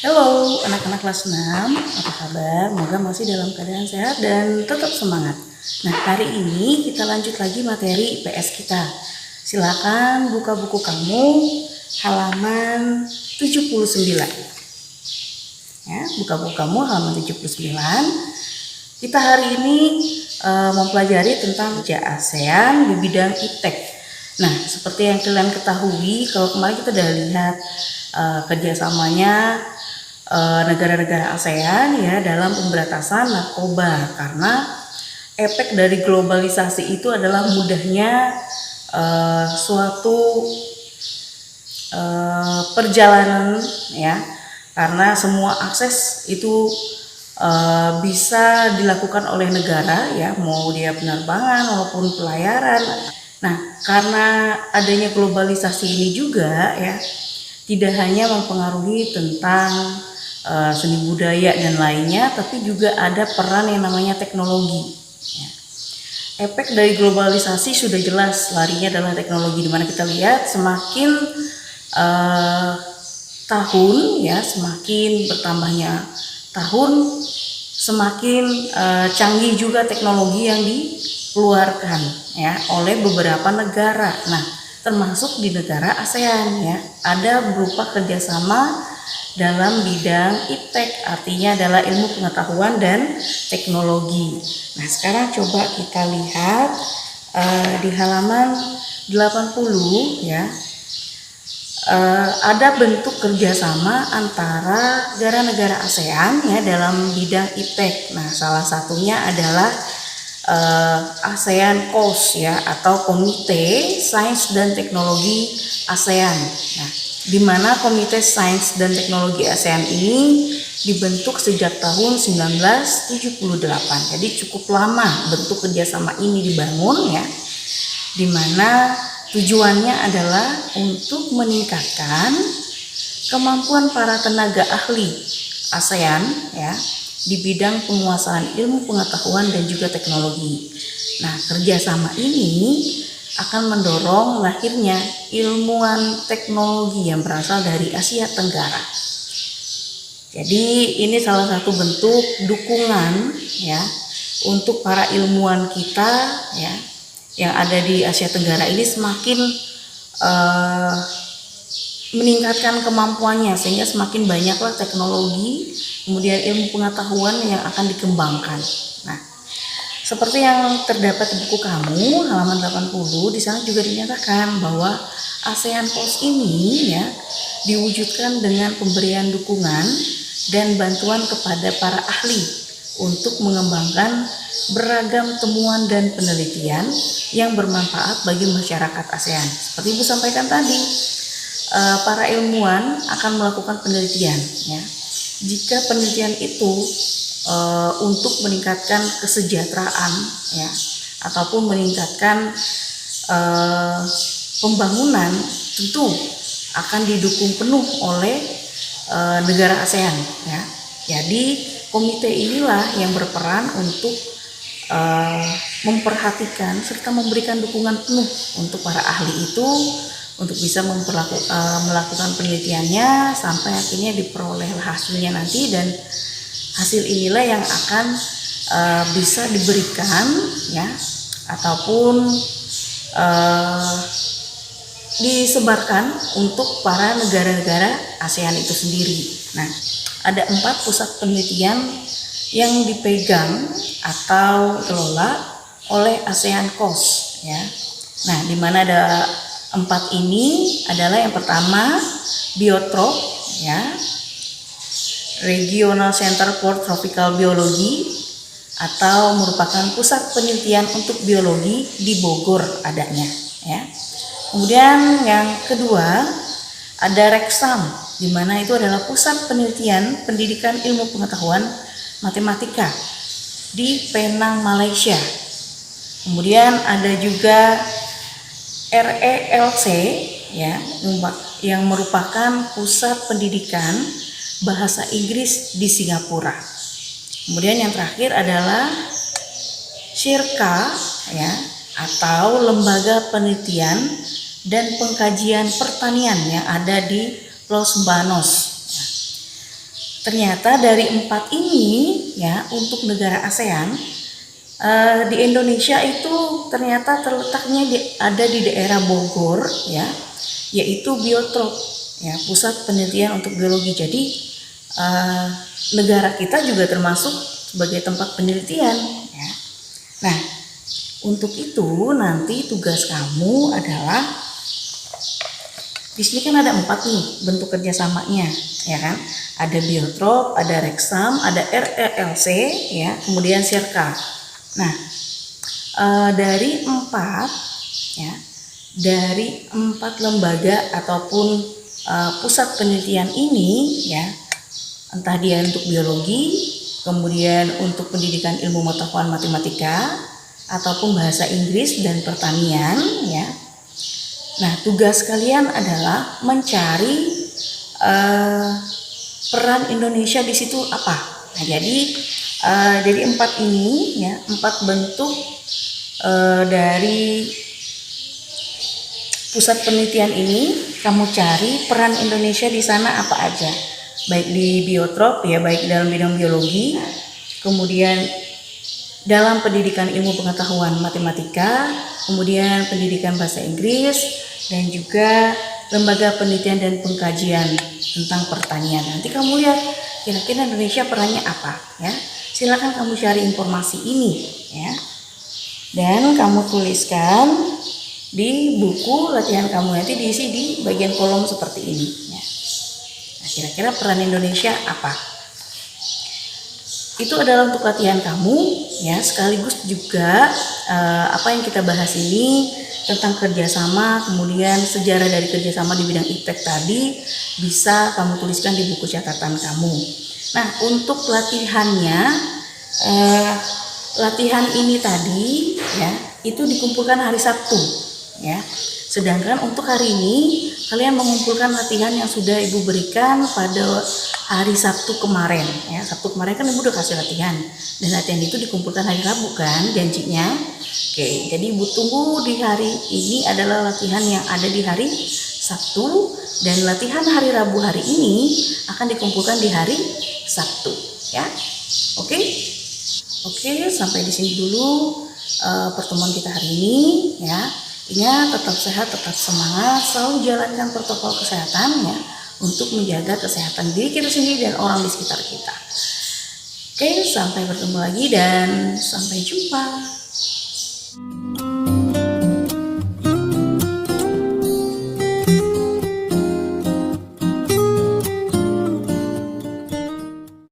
Halo anak-anak kelas 6, apa kabar? Semoga masih dalam keadaan sehat dan tetap semangat. Nah, hari ini kita lanjut lagi materi IPS kita. Silakan buka buku kamu halaman 79. Ya, buka buku kamu halaman 79. Kita hari ini mempelajari tentang kerja ASEAN di bidang iptek. Nah, seperti yang kalian ketahui, kalau kemarin kita udah lihat kerjasamanya negara-negara ASEAN ya dalam pemberantasan narkoba, karena efek dari globalisasi itu adalah mudahnya suatu perjalanan ya, karena semua akses itu bisa dilakukan oleh negara ya, mau dia penerbangan maupun pelayaran. Nah, karena adanya globalisasi ini juga ya, tidak hanya mempengaruhi tentang seni budaya dan lainnya, tapi juga ada peran yang namanya teknologi. Ya. Efek dari globalisasi sudah jelas, larinya adalah teknologi, dimana kita lihat semakin tahun ya, semakin bertambahnya tahun, semakin canggih juga teknologi yang dikeluarkan ya oleh beberapa negara. Nah, termasuk di negara ASEAN ya, ada berupa kerjasama dalam bidang iptek, artinya adalah ilmu pengetahuan dan teknologi. Nah, sekarang coba kita lihat di halaman 80 ya, ada bentuk kerjasama antara negara-negara ASEAN ya dalam bidang iptek. Nah, salah satunya adalah ASEAN COS ya, atau Komite Sains dan Teknologi ASEAN. Nah, di mana Komite Sains dan Teknologi ASEAN ini dibentuk sejak tahun 1978. Jadi cukup lama bentuk kerjasama ini dibangun ya, di mana tujuannya adalah untuk meningkatkan kemampuan para tenaga ahli ASEAN ya di bidang penguasaan ilmu pengetahuan dan juga teknologi. Nah, kerjasama ini akan mendorong lahirnya ilmuwan teknologi yang berasal dari Asia Tenggara. Jadi ini salah satu bentuk dukungan ya untuk para ilmuwan kita ya yang ada di Asia Tenggara ini semakin meningkatkan kemampuannya, sehingga semakin banyaklah teknologi, kemudian ilmu pengetahuan yang akan dikembangkan. Nah, seperti yang terdapat di buku kamu halaman 80, di sana juga dinyatakan bahwa ASEAN COS ini ya diwujudkan dengan pemberian dukungan dan bantuan kepada para ahli untuk mengembangkan beragam temuan dan penelitian yang bermanfaat bagi masyarakat ASEAN. Seperti Ibu sampaikan tadi, para ilmuwan akan melakukan penelitian ya. Jika penelitian itu untuk meningkatkan kesejahteraan ya, ataupun meningkatkan pembangunan, tentu akan didukung penuh oleh negara ASEAN ya. Jadi komite inilah yang berperan untuk memperhatikan serta memberikan dukungan penuh untuk para ahli itu untuk bisa melakukan penelitiannya sampai akhirnya diperoleh hasilnya nanti, dan hasil inilah yang akan bisa diberikan ya ataupun disebarkan untuk para negara-negara ASEAN itu sendiri. Nah, ada 4 pusat penelitian yang dipegang atau dikelola oleh ASEAN COS ya. Nah, di mana ada 4 ini adalah yang pertama Biotrop ya, Regional Center for Tropical Biology, atau merupakan pusat penelitian untuk biologi di Bogor adanya ya. Kemudian yang kedua ada Reksam, di mana itu adalah pusat penelitian pendidikan ilmu pengetahuan matematika di Penang, Malaysia. Kemudian ada juga RELC ya, yang merupakan pusat pendidikan bahasa Inggris di Singapura. Kemudian yang terakhir adalah SHIRKA ya, atau Lembaga Penelitian dan Pengkajian Pertanian yang ada di Los Banos. ternyata dari 4 ini ya untuk negara ASEAN, di Indonesia itu ternyata terletaknya ada di daerah Bogor ya, yaitu Biotrop ya, pusat penelitian untuk biologi. Jadi negara kita juga termasuk sebagai tempat penelitian ya. Nah, untuk itu nanti tugas kamu adalah, di sini kan ada 4 nih bentuk kerjasamanya ya kan, ada Biotrop, ada Rexam, ada RELC ya, kemudian Sirka. Nah, dari 4 ya, dari 4 lembaga ataupun pusat penelitian ini ya, entah dia untuk biologi, kemudian untuk pendidikan ilmu pengetahuan matematika, ataupun bahasa Inggris dan pertanian ya. Nah, tugas kalian adalah mencari peran Indonesia di situ apa. Nah, jadi 4 ini ya, 4 bentuk dari pusat penelitian ini, kamu cari peran Indonesia di sana apa aja, baik di Biotrop ya, baik dalam bidang biologi, kemudian dalam pendidikan ilmu pengetahuan matematika, kemudian pendidikan bahasa Inggris, dan juga lembaga penelitian dan pengkajian tentang pertanian. Nanti kamu lihat kira-kira Indonesia perannya apa ya. Silakan kamu cari informasi ini ya, dan kamu tuliskan di buku latihan kamu, nanti diisi di bagian kolom seperti ini ya. Nah, kira-kira peran Indonesia apa? Itu adalah untuk latihan kamu ya, sekaligus juga apa yang kita bahas ini tentang kerjasama, kemudian sejarah dari kerjasama di bidang iptek tadi bisa kamu tuliskan di buku catatan kamu. Nah, untuk latihannya, latihan ini tadi ya, itu dikumpulkan hari Sabtu ya. Sedangkan untuk hari ini kalian mengumpulkan latihan yang sudah Ibu berikan pada hari Sabtu kemarin ya. Sabtu kemarin kan Ibu udah kasih latihan, dan latihan itu dikumpulkan hari Rabu kan janjinya. Oke, jadi Ibu tunggu di hari ini adalah latihan yang ada di hari Sabtu, dan latihan hari Rabu hari ini akan dikumpulkan di hari Sabtu ya. Oke, sampai di sini dulu pertemuan kita hari ini ya. Ingat, tetap sehat, tetap semangat, selalu jalankan protokol kesehatan ya, untuk menjaga kesehatan diri kita sendiri dan orang di sekitar kita. Oke, sampai bertemu lagi dan sampai jumpa.